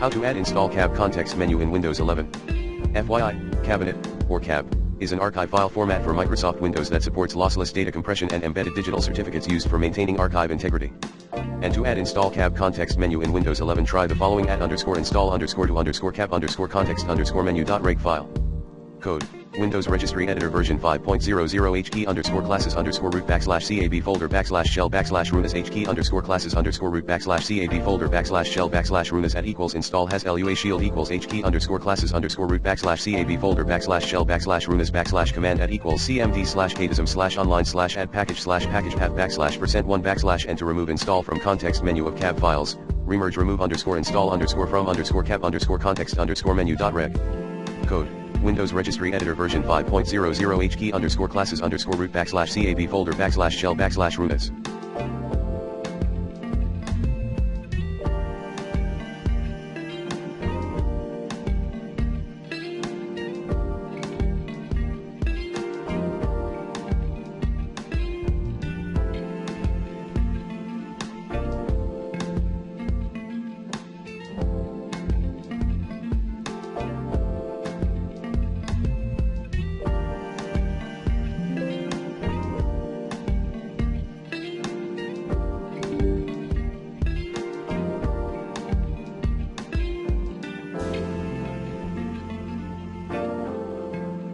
How to add install cab context menu in Windows 11. FYI, Cabinet, or CAB, is an archive file format for Microsoft Windows that supports lossless data compression and embedded digital certificates used for maintaining archive integrity. And to add install cab context menu in Windows 11, try the following: @install_to_cab_context_menu.reg file. Code: Windows Registry Editor version 5.00 HKey_classes_root \cab folder \shell \runas HKey_classes_root \cab folder \shell \runas @install has lua shield HKey_classes_root \cab folder \shell \runas command @cmd/kdism/online/add package/package path \1 and to remove install from context menu of cab files, remerge remove_install_from_cab_context_menu.reg. Code: Windows Registry Editor version 5.00 HKey_classes_root \cab folder \shell \runas.